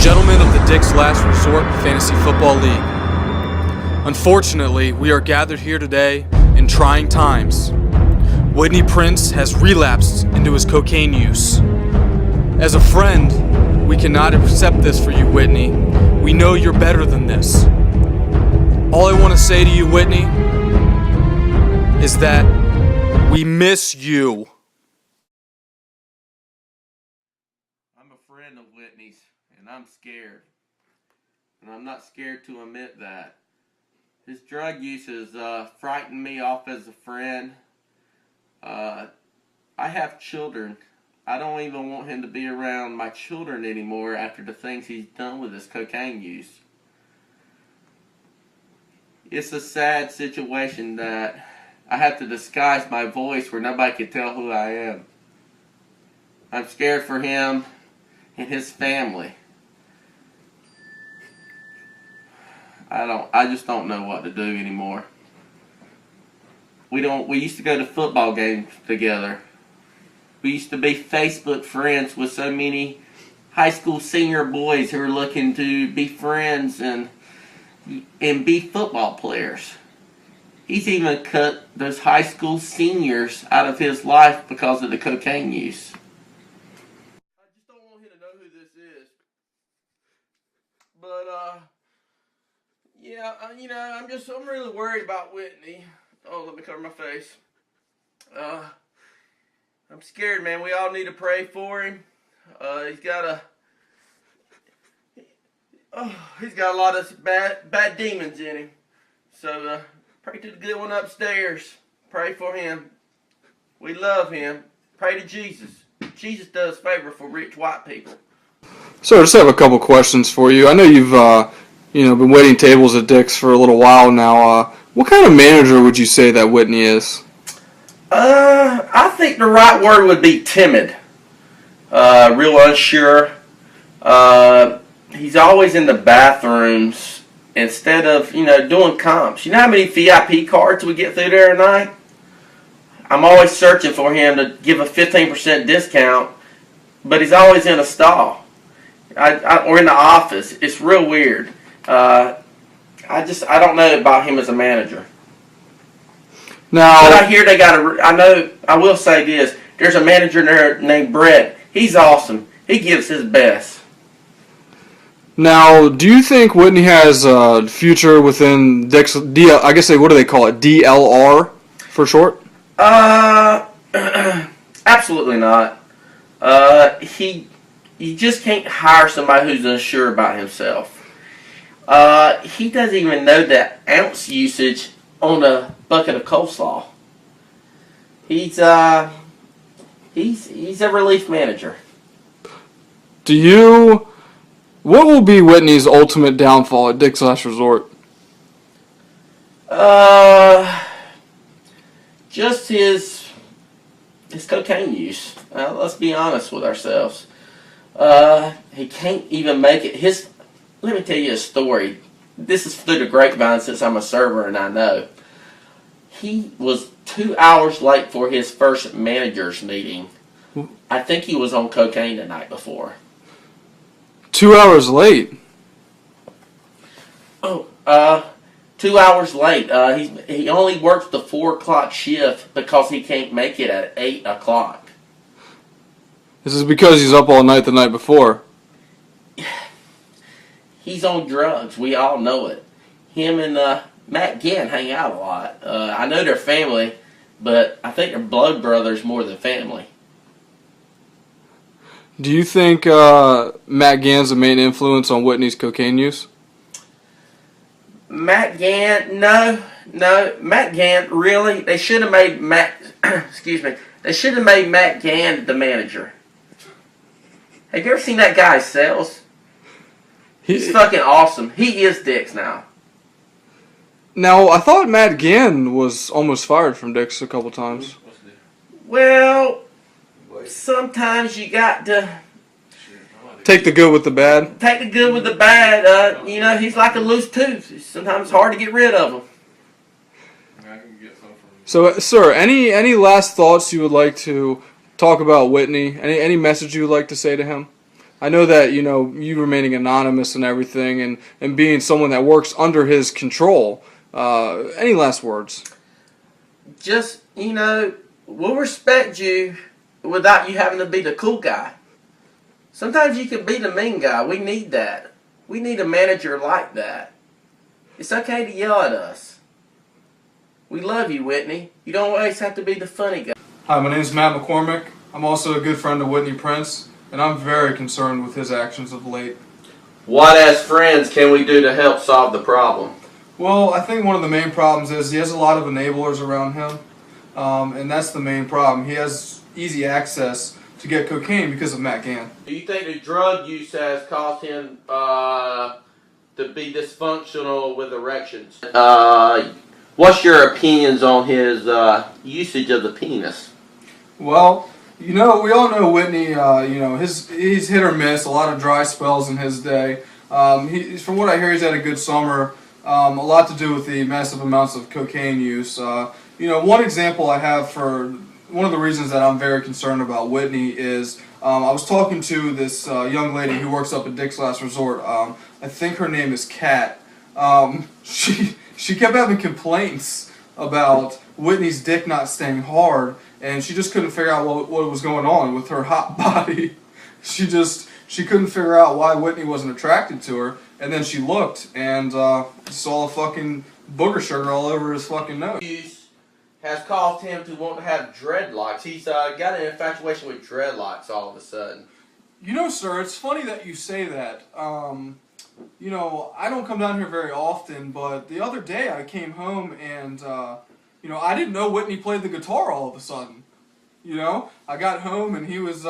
Gentlemen of the Dick's Last Resort Fantasy Football League. Unfortunately, we are gathered here today in trying times. Whitney Prince has relapsed into his cocaine use. As a friend, we cannot accept this for you, Whitney. We know you're better than this. All I want to say to you, Whitney, is that we miss you. I'm a friend of Whitney's, and I'm scared. And I'm not scared to admit that. His drug use has frightened me off as a friend. I have children. I don't even want him to be around my children anymore after the things he's done with his cocaine use. It's a sad situation that I have to disguise my voice where nobody can tell who I am. I'm scared for him and his family. I just don't know what to do anymore. We used to go to football games together. We used to be Facebook friends with so many high school senior boys who are looking to be friends and be football players. He's even cut those high school seniors out of his life because of the cocaine use. I just don't want him to know who this is. But, yeah, I'm really worried about Whitney. Oh, let me cover my face. I'm scared, man. We all need to pray for him. He's got a lot of bad demons in him. So, pray to the good one upstairs. Pray for him. We love him. Pray to Jesus. Jesus does favor for rich white people. So I just have a couple questions for you. I know you've been waiting tables at Dick's for a little while now. What kind of manager would you say that Whitney is? I think the right word would be timid. Real unsure. He's always in the bathrooms instead of, doing comps. You know how many VIP cards we get through there a night? I'm always searching for him to give a 15% discount, but he's always in a stall. Or in the office. It's real weird. I don't know about him as a manager. Now, but I will say this. There's a manager there named Brett. He's awesome. He gives his best. Now, do you think Whitney has a future within Dick's, what do they call it, DLR for short? Absolutely not. You just can't hire somebody who's unsure about himself. He doesn't even know the ounce usage on a bucket of coleslaw. He's a relief manager. What will be Whitney's ultimate downfall at Dick's Last Resort? Just his cocaine use. Let's be honest with ourselves. He can't even make it. Let me tell you a story. This is through the grapevine since I'm a server and I know. He was 2 hours late for his first manager's meeting. I think he was on cocaine the night before. 2 hours late? 2 hours late. He only works the 4 o'clock shift because he can't make it at 8 o'clock. This is because he's up all night the night before. He's on drugs. We all know it. Him and Matt Ginn hang out a lot. I know they're family, but I think they're blood brothers more than family. Do you think Matt Ginn's the main influence on Whitney's cocaine use? Matt Ginn, no. Matt Ginn, really? They should have made They should have made Matt Ginn the manager. Have you ever seen that guy's sales? He's fucking awesome. He is Dick's now. Now, I thought Matt Ginn was almost fired from Dick's a couple times. Well, sometimes you got to take the good with the bad. Take the good with the bad. He's like a loose tooth. Sometimes it's hard to get rid of him. So, sir, any last thoughts you would like to talk about Whitney? Any message you would like to say to him? I know that, you remaining anonymous and everything and being someone that works under his control. Any last words? Just, we'll respect you without you having to be the cool guy. Sometimes you can be the mean guy. We need that. We need a manager like that. It's okay to yell at us. We love you, Whitney. You don't always have to be the funny guy. Hi, my name is Matt McCormick. I'm also a good friend of Whitney Prince, and I'm very concerned with his actions of late. What, as friends, can we do to help solve the problem? Well, I think one of the main problems is he has a lot of enablers around him, and that's the main problem. He has easy access to get cocaine because of Matt Gann. Do you think the drug use has caused him to be dysfunctional with erections? What's your opinions on his usage of the penis? Well, we all know Whitney, he's hit or miss, a lot of dry spells in his day. From what I hear, he's had a good summer, a lot to do with the massive amounts of cocaine use. One example I have for one of the reasons that I'm very concerned about Whitney is I was talking to this young lady who works up at Dick's Last Resort. I think her name is Kat. She kept having complaints about Whitney's dick not staying hard, and she just couldn't figure out what was going on with her hot body. She couldn't figure out why Whitney wasn't attracted to her, and then she looked and saw a fucking booger sugar all over his fucking nose. Has caused him to want to have dreadlocks. He's got an infatuation with dreadlocks all of a sudden. Sir, it's funny that you say that. I don't come down here very often, but the other day I came home and, I didn't know Whitney played the guitar all of a sudden. I got home and he was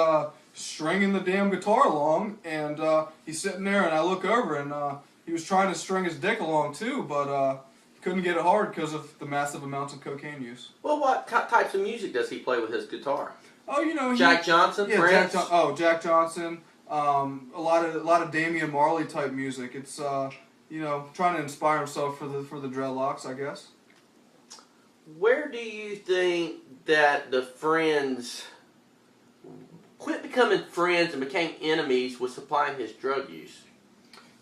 stringing the damn guitar along, and he's sitting there and I look over and he was trying to string his dick along too, but couldn't get it hard because of the massive amounts of cocaine use. Well, what types of music does he play with his guitar? Oh, Jack Johnson, yeah, Prince? Jack Johnson. A lot of Damian Marley type music. It's trying to inspire himself for the dreadlocks, I guess. Where do you think that the friends quit becoming friends and became enemies with supplying his drug use?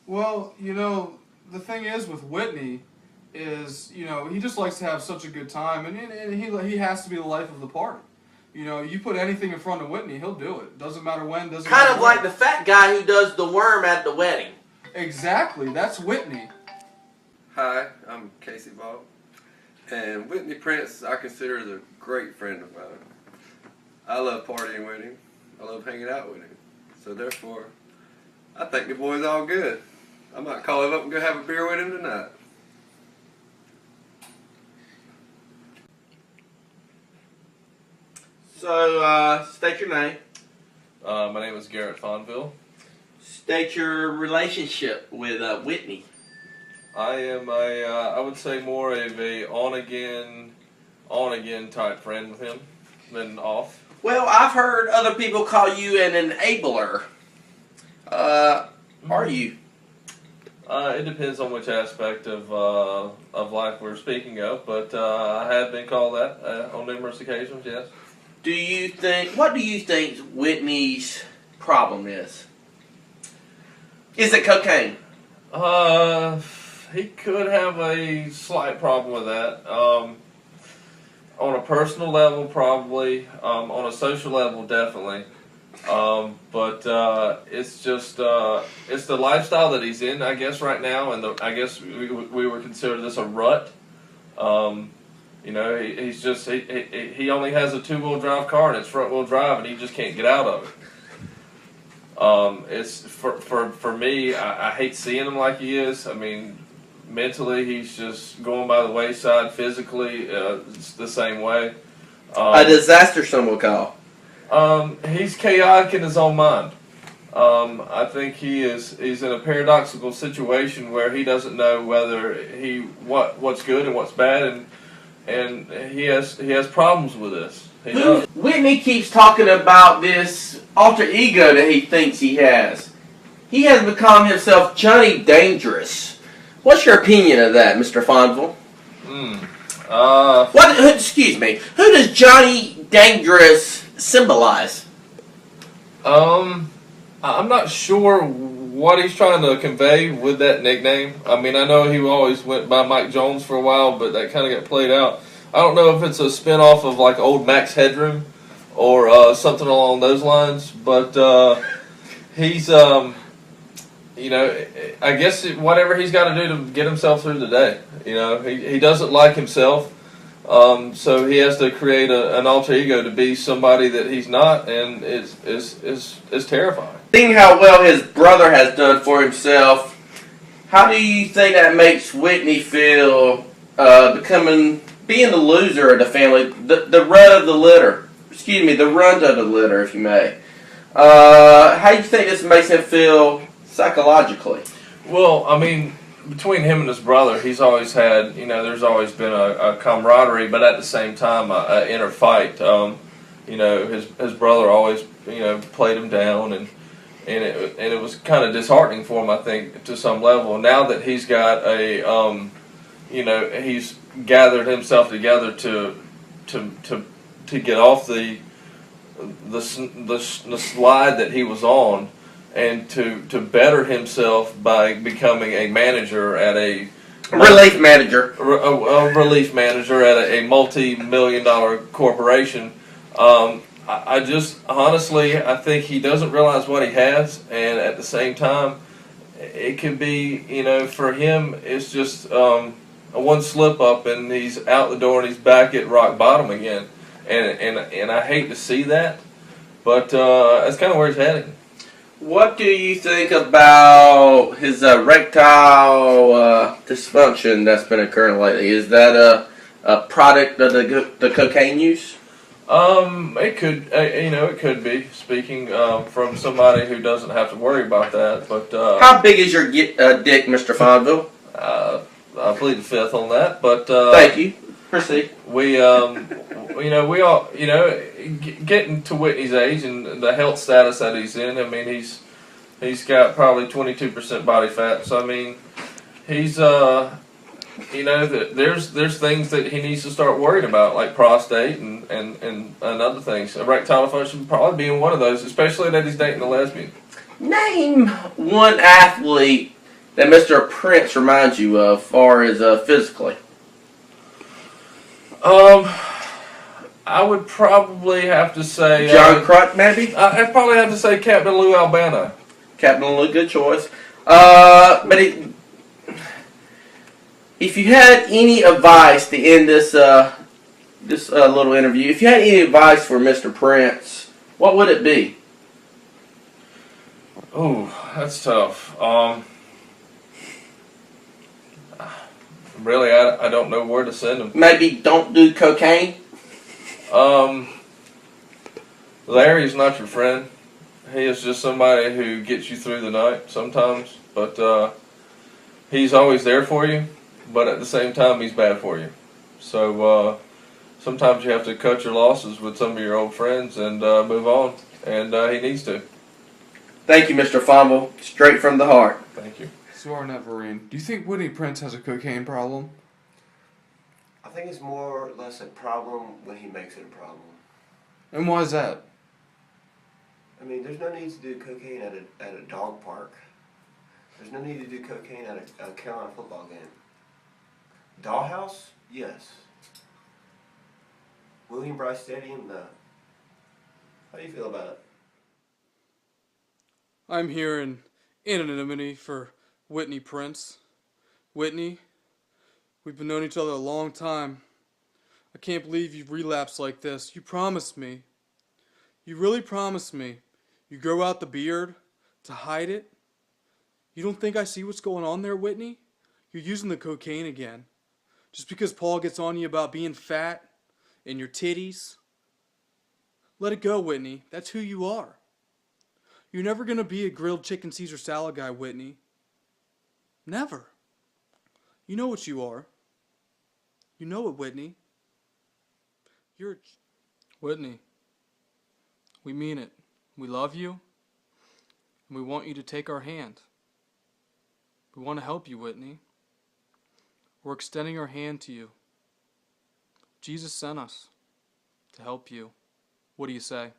Well, the thing is with Whitney is, he just likes to have such a good time, and he has to be the life of the party. You put anything in front of Whitney, he'll do it. Doesn't matter when, doesn't matter Kind of like the fat guy who does the worm at the wedding. Exactly, that's Whitney. Hi, I'm Casey Ball, and Whitney Prince I consider as a great friend of mine. I love partying with him. I love hanging out with him. So therefore, I think the boy's all good. I might call him up and go have a beer with him tonight. So, state your name. My name is Garrett Fonville. State your relationship with Whitney. I am I would say more of a on-again type friend with him than off. Well, I've heard other people call you an enabler. Are you? It depends on which aspect of life we're speaking of, but I have been called that on numerous occasions, yes. What do you think Whitney's problem is? Is it cocaine? He could have a slight problem with that. On a personal level, probably. On a social level, definitely. But it's just it's the lifestyle that he's in, I guess, right now, and I guess we would consider this a rut. He's just he only has a 2-wheel drive car and it's front-wheel drive, and he just can't get out of it. It's for me. I hate seeing him like he is. I mean, mentally he's just going by the wayside. Physically, it's the same way. A disaster, some will call. He's chaotic in his own mind. I think he's in a paradoxical situation where he doesn't know whether what's good and what's bad, and he has problems with this. He does. Whitney keeps talking about this alter ego that he thinks he has. He has become himself Johnny Dangerous. What's your opinion of that, Mr. Fonville? Excuse me. Who does Johnny Dangerous symbolize? I I'm not sure what he's trying to convey with that nickname. I mean, I know he always went by Mike Jones for a while, but that kind of got played out. I don't know if it's a spin-off of like old Max Headroom or something along those lines, but he's, you know, I guess whatever he's got to do to get himself through the day. You know, he doesn't like himself, so he has to create an alter ego to be somebody that he's not, and it's terrifying. Seeing how well his brother has done for himself, how do you think that makes Whitney feel being the loser of the family, the run of the litter? Excuse me, the runt of the litter, if you may. How do you think this makes him feel psychologically? Well, I mean, between him and his brother, he's always had, you know, there's always been a camaraderie, but at the same time, an inner fight. You know, his brother always, you know, played him down, and it was kind of disheartening for him, I think, to some level. Now that he's got you know, he's gathered himself together to get off the slide that he was on, and to better himself by becoming a manager at a Relief manager. A relief manager at a multi-million-dollar corporation. I just, honestly, I think he doesn't realize what he has, and at the same time, it could be, you know, for him, it's just a one slip up and he's out the door and he's back at rock bottom again. And I hate to see that, but that's kind of where he's heading. What do you think about his erectile dysfunction that's been occurring lately? Is that a product of the cocaine use? It could, you know, it could be. Speaking from somebody who doesn't have to worry about that, but how big is your dick, Mr. Fonville? I plead the fifth on that. But thank you. Proceed. We, you know, we all, you know, getting to Whitney's age and the health status that he's in. I mean, he's got probably 22% body fat. So I mean, he's you know, there's things that he needs to start worrying about, like prostate and other things. Erectile dysfunction probably being one of those, especially that he's dating a lesbian. Name one athlete that Mr. Prince reminds you of, far as physically. I would probably have to say John Crutch, maybe. I'd probably have to say Captain Lou Albano. Captain Lou, good choice. But if you had any advice to end this little interview, if you had any advice for Mr. Prince, what would it be? Oh, that's tough. Really, I don't know where to send him. Maybe don't do cocaine? Larry's not your friend. He is just somebody who gets you through the night sometimes, but he's always there for you, but at the same time he's bad for you. So sometimes you have to cut your losses with some of your old friends and move on, and he needs to. Thank you, Mr. Fumble. Straight from the heart. Thank you. So Arnett Vereen, do you think Whitney Prince has a cocaine problem? I think it's more or less a problem when he makes it a problem. And why is that? I mean, there's no need to do cocaine at a dog park. There's no need to do cocaine at a Carolina football game. Dollhouse? Yes. William Bryce Stadium? No. How do you feel about it? I'm here in anonymity for Whitney Prince. Whitney, we've been knowing each other a long time. I can't believe you've relapsed like this. You promised me. You really promised me. You grow out the beard to hide it. You don't think I see what's going on there, Whitney? You're using the cocaine again. Just because Paul gets on you about being fat and your titties. Let it go, Whitney. That's who you are. You're never going to be a grilled chicken Caesar salad guy, Whitney. Never. You know what you are. You know it, Whitney. You're... Whitney, we mean it. We love you, and we want you to take our hand. We want to help you, Whitney. We're extending our hand to you. Jesus sent us to help you. What do you say?